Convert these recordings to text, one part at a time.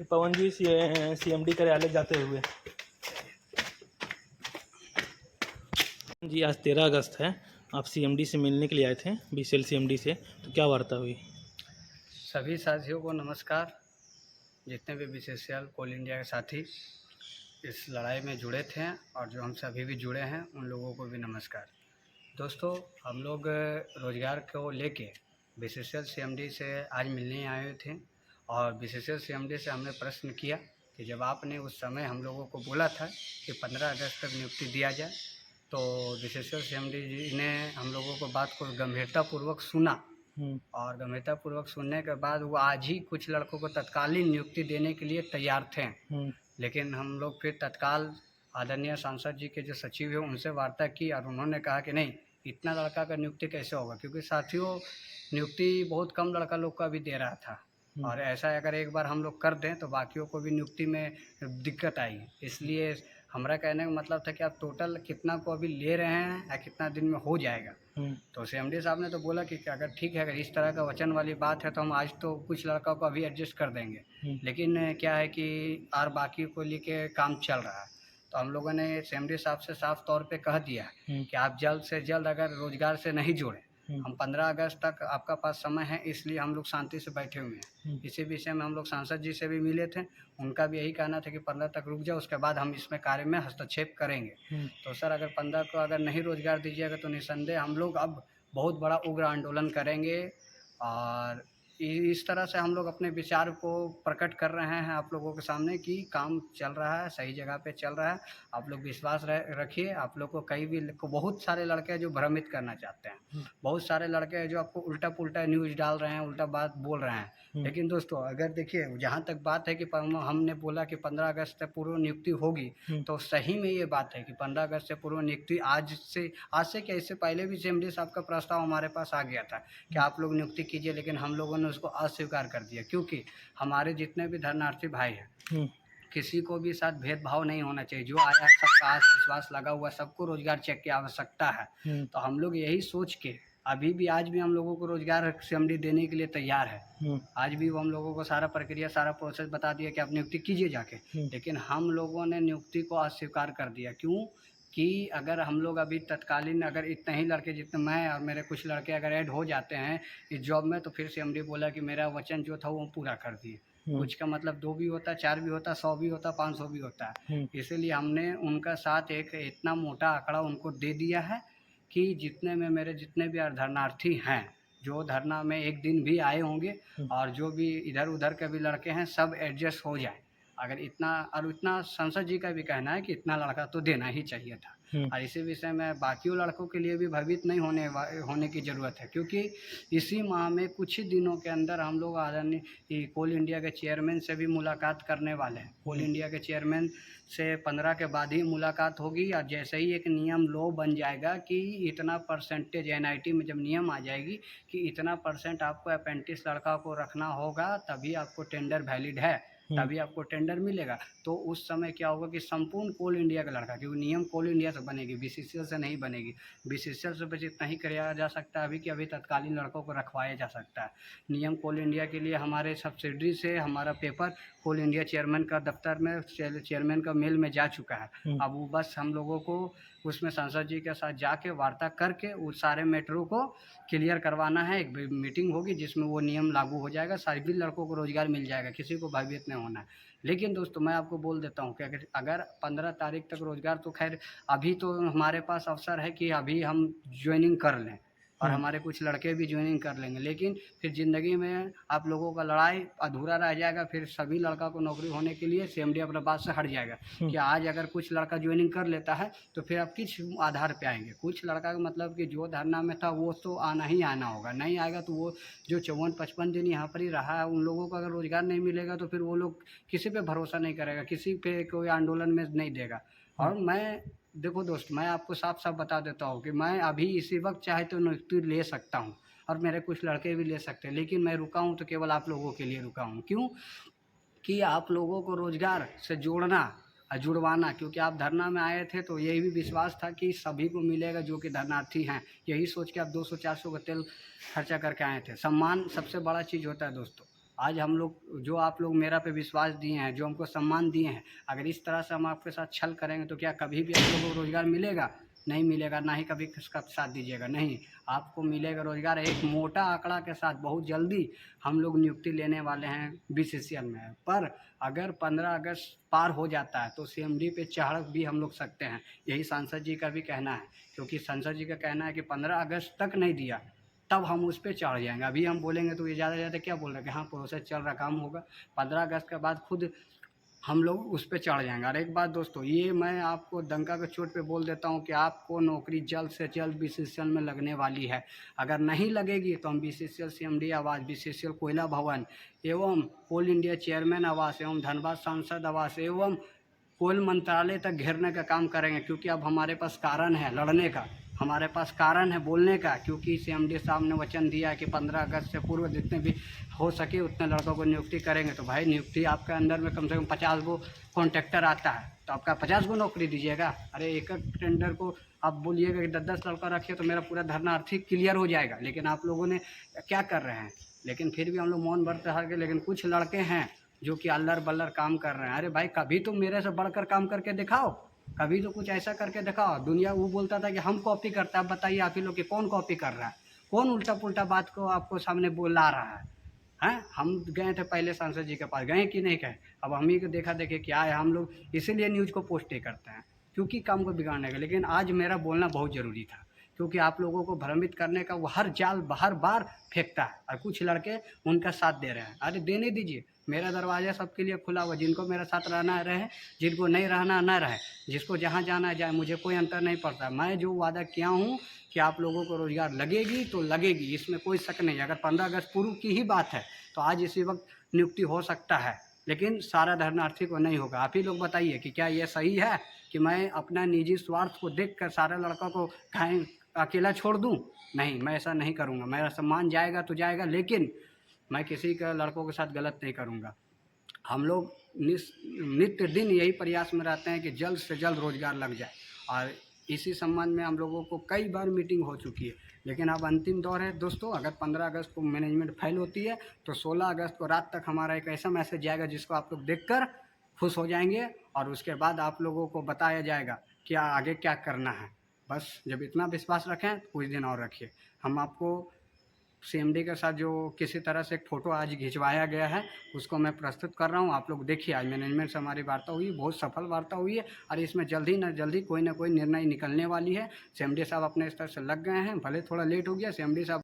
पवन जी CMD कार्यालय जाते हुए जी, आज 13 अगस्त है। आप सीएमडी से मिलने के लिए आए थे, बीसीएल सीएमडी से, तो क्या वार्ता हुई? सभी साथियों को नमस्कार। जितने भी बीसीसीएल कोल इंडिया के साथी इस लड़ाई में जुड़े थे और जो हमसे अभी भी जुड़े हैं उन लोगों को भी नमस्कार। दोस्तों, हम लोग रोज़गार को लेके बीसीसीएल सीएमडी से आज मिलने आए थे और बीसीसीएल सीएमडी से हमने प्रश्न किया कि जब आपने उस समय हम लोगों को बोला था कि 15 अगस्त तक नियुक्ति दिया जाए, तो बीसीसीएल सीएमडी जी ने हम लोगों को बात को गंभीरतापूर्वक सुना और गंभीरतापूर्वक सुनने के बाद वो आज ही कुछ लड़कों को तत्कालीन नियुक्ति देने के लिए तैयार थे। लेकिन हम लोग फिर तत्काल आदरणीय सांसद जी के जो सचिव हैं उनसे वार्ता की और उन्होंने कहा कि नहीं, इतना लड़का का नियुक्ति कैसे होगा, क्योंकि साथियों नियुक्ति बहुत कम लड़का लोग का भी दे रहा था और ऐसा अगर एक बार हम लोग कर दें तो बाकियों को भी नियुक्ति में दिक्कत आएगी। इसलिए हमारा कहने का मतलब था कि आप टोटल कितना को अभी ले रहे हैं या कितना दिन में हो जाएगा। तो सीएमडी साहब ने तो बोला कि अगर ठीक है, अगर इस तरह का वचन वाली बात है तो हम आज तो कुछ लड़कों को अभी एडजस्ट कर देंगे, लेकिन क्या है कि और बाकी को लेके काम चल रहा है। तो हम लोगों ने सीएमडी साहब से साफ तौर पे कह दिया कि आप जल्द से जल्द अगर रोजगार से नहीं जुड़े, हम 15 अगस्त तक आपका पास समय है, इसलिए हम लोग शांति से बैठे हुए हैं। इसी विषय में हम लोग सांसद जी से भी मिले थे, उनका भी यही कहना था कि 15 तक रुक जाओ, उसके बाद हम इसमें कार्य में हस्तक्षेप करेंगे। तो सर, अगर 15 को अगर नहीं रोजगार दीजिएगा तो निसंदेह हम लोग अब बहुत बड़ा उग्र आंदोलन करेंगे और इस तरह से हम लोग अपने विचार को प्रकट कर रहे हैं आप लोगों के सामने कि काम चल रहा है, सही जगह पे चल रहा है। आप लोग विश्वास रखिए। आप लोग को कई भी बहुत सारे लड़के हैं जो भ्रमित करना चाहते हैं, बहुत सारे लड़के हैं जो आपको उल्टा पुल्टा न्यूज़ डाल रहे हैं, उल्टा बात बोल रहे हैं। लेकिन दोस्तों, अगर देखिए, जहाँ तक बात है कि हमने बोला कि 15 अगस्त से पूर्व नियुक्ति होगी, तो सही में ये बात है कि 15 अगस्त से पूर्व नियुक्ति आज से क्या, इससे पहले भी सीएमडी साहब का प्रस्ताव हमारे पास आ गया था कि आप लोग नियुक्ति कीजिए, लेकिन हम लोगों ने उसको अस्वीकार कर दिया, क्योंकि हमारे जितने भी धर्मार्थी भाई हैं, किसी को भी साथ भेदभाव नहीं होना चाहिए। जो आया सबका आस विश्वास लगा हुआ, सबको रोजगार चेक की आवश्यकता है। तो हम लोग यही सोच के आज भी हम लोगों को रोजगार सीएमडी देने के लिए तैयार है। आज भी वो हम लोगों को सारा प्रक्रिया, सारा प्रोसेस बता दिया कि आप नियुक्ति कीजिए जाके, लेकिन हम लोगों ने नियुक्ति को अस्वीकार कर दिया। क्यों? कि अगर हम लोग अभी तत्कालीन अगर इतने ही लड़के, जितने मैं और मेरे कुछ लड़के अगर ऐड हो जाते हैं इस जॉब में, तो फिर सीएमडी बोला कि मेरा वचन जो था वो पूरा कर दिए। कुछ का मतलब 2 भी होता, 4 भी होता, 100 भी होता, 500 भी होता है। इसीलिए हमने उनका साथ एक इतना मोटा आंकड़ा उनको दे दिया है कि जितने भी धरनार्थी हैं, जो धरना में एक दिन भी आए होंगे और जो भी इधर उधर के भी लड़के हैं, सब एडजस्ट हो जाए। अगर इतना संसद जी का भी कहना है कि इतना लड़का तो देना ही चाहिए था। और इसी विषय में बाकियों लड़कों के लिए भी भयभीत नहीं होने की ज़रूरत है, क्योंकि इसी माह में कुछ ही दिनों के अंदर हम लोग आदरणीय कोल इंडिया के चेयरमैन से भी मुलाकात करने वाले हैं। कोल इंडिया के चेयरमैन से 15 के बाद ही मुलाकात होगी और जैसे ही एक नियम लॉ बन जाएगा कि इतना परसेंटेज एनआईटी में जब नियम आ जाएगी कि इतना % आपको अप्रेंटिस लड़का को रखना होगा, तभी आपको टेंडर वैलिड है, तभी आपको टेंडर मिलेगा। तो उस समय क्या होगा कि संपूर्ण कोल इंडिया का लड़का, क्योंकि नियम कोल इंडिया से बनेगी, बीसीसीएल से नहीं बनेगी। बीसीसीएल से बस इतना ही किया जा सकता है कि अभी तत्कालीन लड़कों को रखवाया जा सकता है। नियम कोल इंडिया के लिए हमारे सब्सिडरी से हमारा पेपर कोल इंडिया चेयरमैन का दफ्तर में, चेयरमैन का मेल में जा चुका है। अब वो बस हम लोगों को उसमें सांसद जी के साथ जाके वार्ता करके उस सारे मैटरों को क्लियर करवाना है। एक मीटिंग होगी जिसमें वो नियम लागू हो जाएगा, सभी लड़कों को रोजगार मिल जाएगा, किसी को भयभीत नहीं होना है। लेकिन दोस्तों, मैं आपको बोल देता हूँ कि अगर 15 तारीख तक रोजगार, तो खैर अभी तो हमारे पास अवसर है कि अभी हम ज्वाइनिंग कर लें, और हमारे कुछ लड़के भी ज्वाइनिंग कर लेंगे, लेकिन फिर ज़िंदगी में आप लोगों का लड़ाई अधूरा रह जाएगा। फिर सभी लड़का को नौकरी होने के लिए सीएमडी अपने बात से हट जाएगा कि आज अगर कुछ लड़का ज्वाइनिंग कर लेता है तो फिर आप किस आधार पे आएंगे। कुछ लड़का का मतलब कि जो धरना में था वो तो आना ही आना होगा, नहीं आएगा तो वो जो 54-55 दिन यहाँ पर ही रहा है, उन लोगों को अगर रोज़गार नहीं मिलेगा तो फिर वो लोग किसी पे भरोसा नहीं करेगा, किसी पे कोई आंदोलन में नहीं देगा। और मैं देखो दोस्त, मैं आपको साफ साफ बता देता हूँ कि मैं अभी इसी वक्त चाहे तो नियुक्ति ले सकता हूँ और मेरे कुछ लड़के भी ले सकते हैं, लेकिन मैं रुका हूँ तो केवल आप लोगों के लिए रुका हूँ। क्यों? कि आप लोगों को रोज़गार से जोड़ना और जुड़वाना, क्योंकि आप धरना में आए थे तो यही भी विश्वास था कि सभी को मिलेगा जो कि धरनार्थी हैं। यही सोच के आप 200-400 का तेल खर्चा करके आए थे। सम्मान सबसे बड़ा चीज़ होता है दोस्तों। आज हम लोग जो आप लोग मेरा पे विश्वास दिए हैं, जो हमको सम्मान दिए हैं, अगर इस तरह से हम आपके साथ छल करेंगे तो क्या कभी भी आप लोगों को रोज़गार मिलेगा? नहीं मिलेगा, ना ही कभी किसका साथ दीजिएगा। नहीं, आपको मिलेगा रोज़गार एक मोटा आंकड़ा के साथ। बहुत जल्दी हम लोग नियुक्ति लेने वाले हैं बीसीसीएल में। पर अगर 15 अगस्त पार हो जाता है तो सीएमडी पे चढ़ भी हम लोग सकते हैं। यही सांसद जी का भी कहना है, क्योंकि सांसद जी का कहना है कि 15 अगस्त तक नहीं दिया तब हम उस पर चढ़ जाएंगे। अभी हम बोलेंगे तो ये ज़्यादा क्या बोल रहे हैं कि हाँ प्रोसेस चल रहा, काम होगा। 15 अगस्त के बाद खुद हम लोग उस पर चढ़ जाएंगे। और एक बात दोस्तों, ये मैं आपको डंका के चोट पे बोल देता हूँ कि आपको नौकरी जल्द से जल्द बीसीसीएल में लगने वाली है। अगर नहीं लगेगी तो हम बीसीसीएल सीएमडी आवास, बीसीसीएल कोयला भवन एवं कोल इंडिया चेयरमैन आवास एवं धनबाद सांसद आवास एवं कोल मंत्रालय तक घेरने का काम करेंगे। क्योंकि अब हमारे पास कारण है लड़ने का, हमारे पास कारण है बोलने का। क्योंकि सीएमडी साहब ने वचन दिया है कि 15 अगस्त से पूर्व जितने भी हो सके उतने लड़कों को नियुक्ति करेंगे। तो भाई नियुक्ति आपके अंदर में कम से कम 50 गो कॉन्ट्रैक्टर आता है तो आपका 50 गो नौकरी दीजिएगा। अरे एक टेंडर को आप बोलिएगा कि 10-10 लड़का रखिए तो मेरा पूरा धरनार्थी क्लियर हो जाएगा। लेकिन आप लोगों ने क्या कर रहे हैं? लेकिन फिर भी हम लोग मौन व्रत रह गए। लेकिन कुछ लड़के हैं जो कि अल्लर बल्लर काम कर रहे हैं। अरे भाई कभी तो मेरे से बढ़कर काम करके दिखाओ, कभी तो कुछ ऐसा करके दिखाओ। दुनिया वो बोलता था कि हम कॉपी करता है, अब बताइए आप ही लोग कि कौन कॉपी कर रहा है, कौन उल्टा पुल्टा बात को आपको सामने बोला रहा है? हैं? हम गए थे पहले सांसद जी के पास, गए कि नहीं गए? अब हम ही को देखा देखे क्या है, हम लोग इसीलिए न्यूज़ को पोस्ट ही करते हैं क्योंकि काम को बिगाड़ने का। लेकिन आज मेरा बोलना बहुत ज़रूरी था क्योंकि आप लोगों को भ्रमित करने का वो हर जाल हर बार फेंकता है और कुछ लड़के उनका साथ दे रहे हैं। अरे देने दीजिए, मेरा दरवाज़ा सबके लिए खुला हुआ। जिनको मेरे साथ रहना रहे, जिनको नहीं रहना न रहे, जिसको जहाँ जाना जाए, मुझे कोई अंतर नहीं पड़ता। मैं जो वादा किया हूँ कि आप लोगों को रोज़गार लगेगी तो लगेगी, इसमें कोई शक नहीं। अगर 15 अगस्त पूर्व की ही बात है तो आज इसी वक्त नियुक्ति हो सकता है, लेकिन सारा धरनार्थी को नहीं होगा। आप ही लोग बताइए कि क्या ये सही है कि मैं अपना निजी स्वार्थ को देखकर सारे लड़कों को अकेला छोड़ दूं? नहीं, मैं ऐसा नहीं करूंगा। मेरा सम्मान जाएगा तो जाएगा, लेकिन मैं किसी का लड़कों के साथ गलत नहीं करूंगा। हम लोग नित्य दिन यही प्रयास में रहते हैं कि जल्द से जल्द रोज़गार लग जाए और इसी संबंध में हम लोगों को कई बार मीटिंग हो चुकी है। लेकिन अब अंतिम दौर है दोस्तों। अगर 15 अगस्त को मैनेजमेंट फेल होती है तो 16 अगस्त को रात तक हमारा एक ऐसा मैसेज जाएगा जिसको आप लोग देखकर खुश हो जाएंगे और उसके बाद आप लोगों को बताया जाएगा कि आगे क्या करना है। बस जब इतना विश्वास रखें कुछ दिन और रखिए। हम आपको सीएमडी के साथ जो किसी तरह से एक फ़ोटो आज खिंचवाया गया है उसको मैं प्रस्तुत कर रहा हूँ। आप लोग देखिए, आज मैनेजमेंट से हमारी वार्ता हुई, बहुत सफल वार्ता हुई है और इसमें जल्दी न जल्दी कोई ना कोई निर्णय निकलने वाली है। सीएमडी साहब अपने स्तर से लग गए हैं, भले थोड़ा लेट हो गया। सीएमडी साहब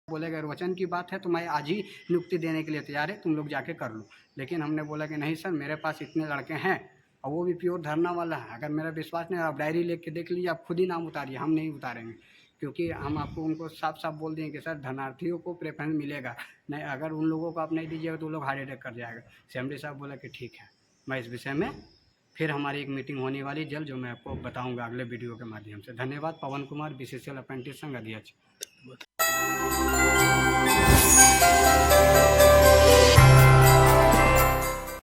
बोले अगर वचन की बात है तो मैं आज ही नियुक्ति देने के लिए तैयार है, तुम लोग जाके कर लो। लेकिन हमने बोला कि नहीं सर, मेरे पास इतने लड़के हैं और वो भी प्योर धरना वाला है। अगर मेरा विश्वास नहीं, आप डायरी लेके देख लीजिए, आप खुद ही नाम उतारिए, हम नहीं उतारेंगे। क्योंकि हम आपको उनको साफ साफ बोल देंगे कि सर धरनार्थियों को प्रेफरेंस मिलेगा, नहीं अगर उन लोगों को आप नहीं दीजिएगा तो वो लोग हार्ट अटैक कर जाएगा। सीएमडी साहब बोला कि ठीक है, मैं इस विषय में फिर हमारी एक मीटिंग होने वाली जल्द, जो मैं आपको बताऊँगा अगले वीडियो के माध्यम से। धन्यवाद। पवन कुमार, बीसीसीएल अप्रेंटिस संघ अध्यक्ष।